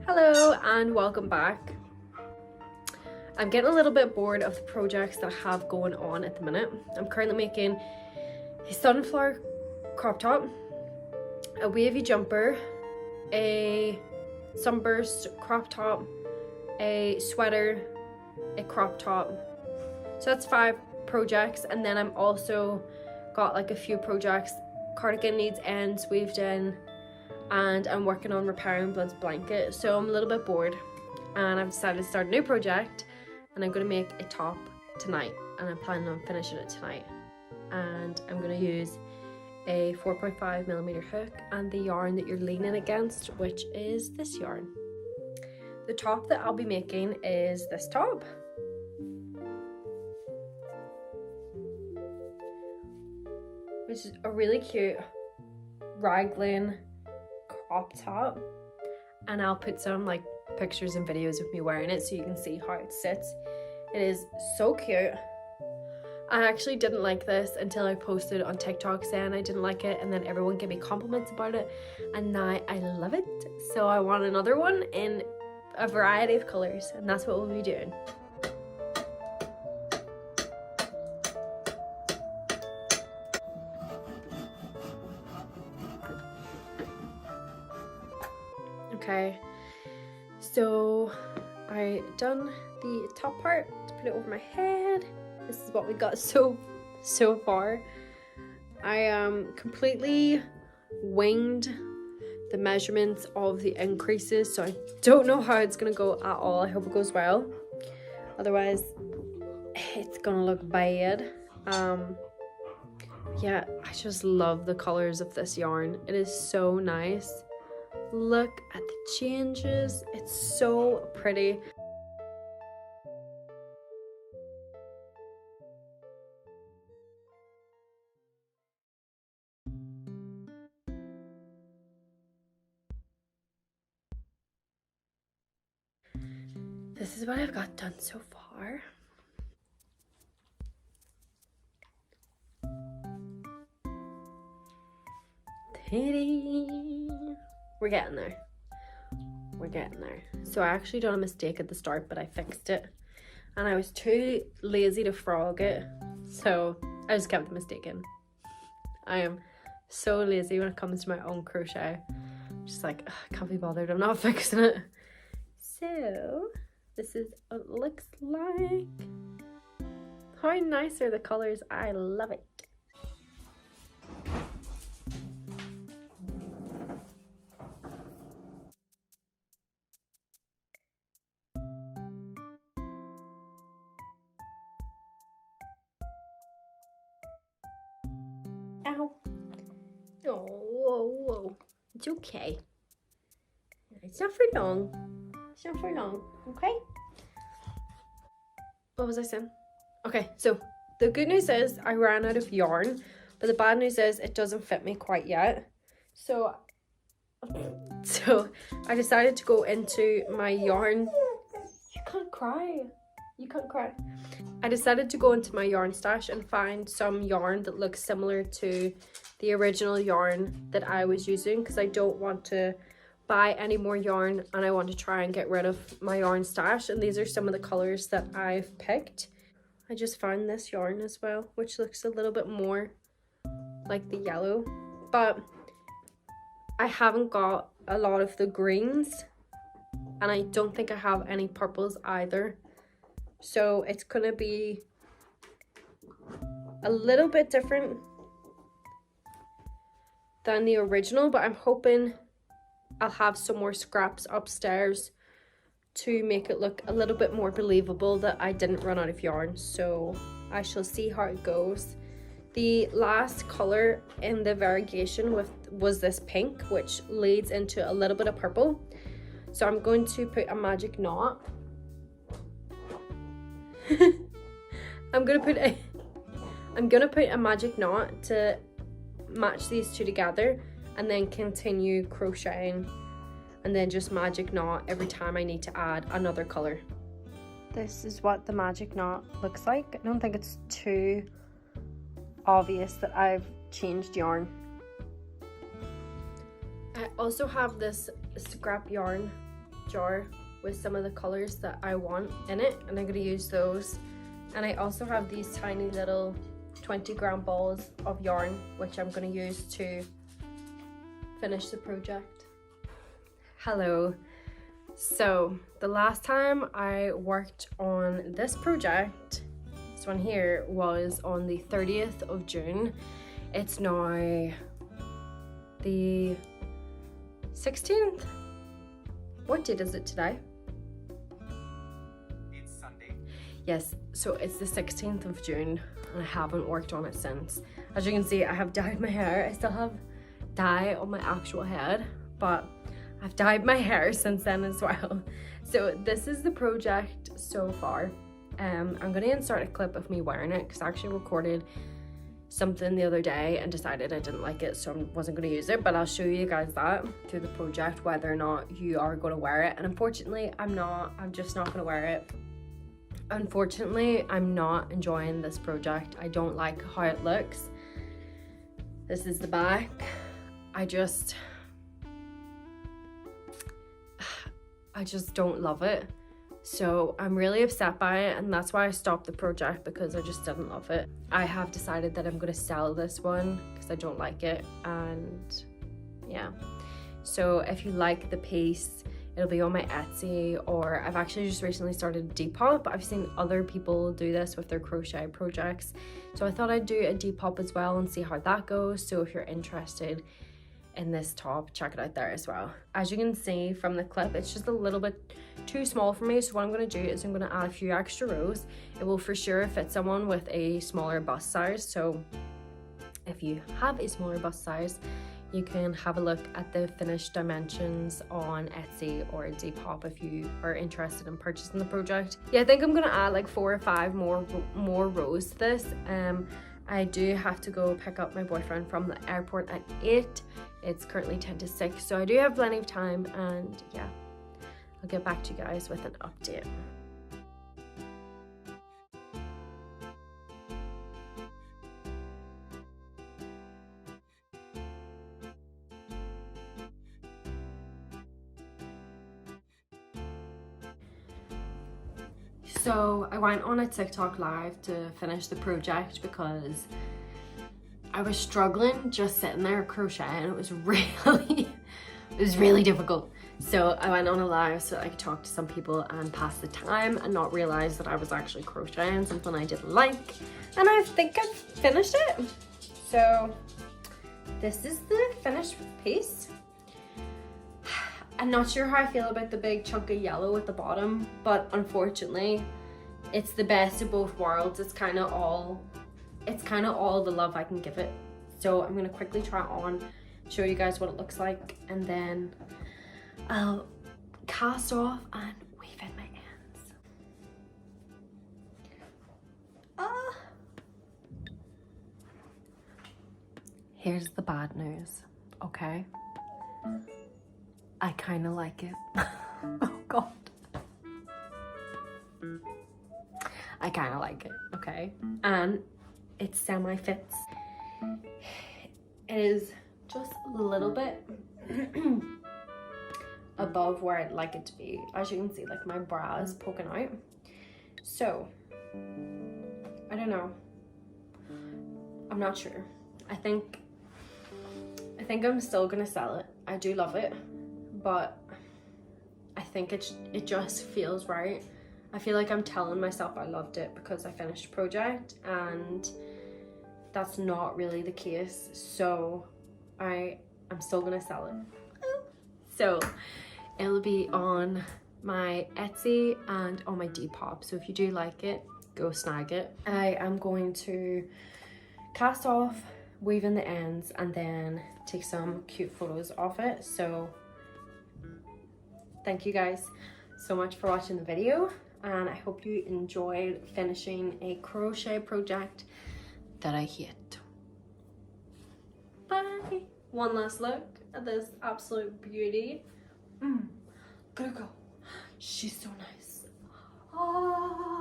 Hello and welcome back. I'm getting a little bit bored of the projects that I have going on at the minute. I'm currently making a sunflower crop top, a wavy jumper, a sunburst crop top, a sweater, a crop top. So that's 5 projects, and then I'm also got like a few projects. Cardigan needs ends weaved in, and I'm working on repairing Blood's blanket, so I'm a little bit bored and I've decided to start a new project, and I'm going to make a top tonight, and I'm planning on finishing it tonight. And I'm going to use a 4.5mm hook and the yarn that you're leaning against, which is this yarn. The top that I'll be making is this top. Which is a really cute Raglan crop top, and I'll put some like pictures and videos of me wearing it so you can see how it sits. It is so cute. I actually didn't like this until I posted on TikTok saying I didn't like it, and then everyone gave me compliments about it, and now I love it. So I want another one in a variety of colors, and that's what we'll be doing. Okay, so I done the top part to put it over my head. This is what we got so far. I completely winged the measurements of the increases, so I don't know how it's gonna go at all. I hope it goes well, otherwise it's gonna look bad. Yeah, I just love the colors of this yarn. It is so nice. Look at the changes, it's so pretty. This is what I've got done so far. We're getting there. We're getting there. So I actually done a mistake at the start, but I fixed it. And I was too lazy to frog it, so I just kept the mistake in. I am so lazy when it comes to my own crochet. I'm just like, I can't be bothered, I'm not fixing it. So this is what it looks like. How nice are the colors? I love it. Ow. Oh, whoa. It's okay. It's not for long. It's not for long, okay? What was I saying? Okay, so the good news is I ran out of yarn, but the bad news is it doesn't fit me quite yet. So I decided to go into my yarn. You can't cry. You can't cry. I decided to go into my yarn stash and find some yarn that looks similar to the original yarn that I was using, because I don't want to buy any more yarn and I want to try and get rid of my yarn stash. And these are some of the colors that I've picked. I just found this yarn as well, which looks a little bit more like the yellow, but I haven't got a lot of the greens, and I don't think I have any purples either. So it's gonna be a little bit different than the original, but I'm hoping I'll have some more scraps upstairs to make it look a little bit more believable that I didn't run out of yarn. So I shall see how it goes. The last color in the variegation was this pink, which leads into a little bit of purple. So I'm going to put a magic knot. I'm gonna put a magic knot to match these two together, and then continue crocheting, and then just magic knot every time I need to add another color. This is what the magic knot looks like. I don't think it's too obvious that I've changed yarn. I also have this scrap yarn jar with some of the colors that I want in it, and I'm going to use those. And I also have these tiny little 20-gram balls of yarn, which I'm going to use to finish the project. Hello. So the last time I worked on this project, this one here, was on the 30th of June. It's now the 16th. What date is it today? It's Sunday. Yes, so it's the 16th of June and I haven't worked on it since. As you can see, I have dyed my hair. I still have dye on my actual head, but I've dyed my hair since then as well. So this is the project so far. I'm gonna insert a clip of me wearing it because I actually recorded something the other day and decided I didn't like it, so I wasn't going to use it, but I'll show you guys that through the project whether or not you are going to wear it. And unfortunately I'm just not going to wear it. Unfortunately, I'm not enjoying this project. I don't like how it looks. This is the back. I just don't love it. So I'm really upset by it, and that's why I stopped the project, because I just didn't love it. I have decided that I'm going to sell this one because I don't like it, and yeah. So if you like the piece, it'll be on my Etsy, or I've actually just recently started Depop. I've seen other people do this with their crochet projects, so I thought I'd do a Depop as well and see how that goes. So if you're interested in this top, check it out there as well. As you can see from the clip, it's just a little bit too small for me, so what I'm going to do is I'm going to add a few extra rows. It will for sure fit someone with a smaller bust size, so if you have a smaller bust size, you can have a look at the finished dimensions on Etsy or Depop if you are interested in purchasing the project. Yeah, I think I'm going to add like 4 or 5 more rows to this. I do have to go pick up my boyfriend from the airport at 8. It's currently 10 to 6, so I do have plenty of time, and yeah, I'll get back to you guys with an update. So I went on a TikTok live to finish the project because I was struggling just sitting there crocheting. It was really difficult. So I went on a live so I could talk to some people and pass the time and not realize that I was actually crocheting something I didn't like. And I think I've finished it. So this is the finished piece. I'm not sure how I feel about the big chunk of yellow at the bottom, but unfortunately it's the best of both worlds. It's kind of all the love I can give it. So I'm gonna quickly try it on, show you guys what it looks like, and then I'll cast off and weave in my ends. Here's the bad news, okay? I kind of like it. Oh God. I kind of like it, okay? And it semi-fits. It is just a little bit above where I'd like it to be. As you can see, like my bra is poking out. So, I don't know. I'm not sure. I think I'm still gonna sell it. I do love it, but I think it just feels right. I feel like I'm telling myself I loved it because I finished a project, and that's not really the case. So I'm still gonna sell it. So it'll be on my Etsy and on my Depop. So if you do like it, go snag it. I am going to cast off, weave in the ends, and then take some cute photos of it. So thank you guys so much for watching the video, and I hope you enjoyed finishing a crochet project that I hate. Bye. One last look at this absolute beauty. Gotta go. She's so nice. Ah.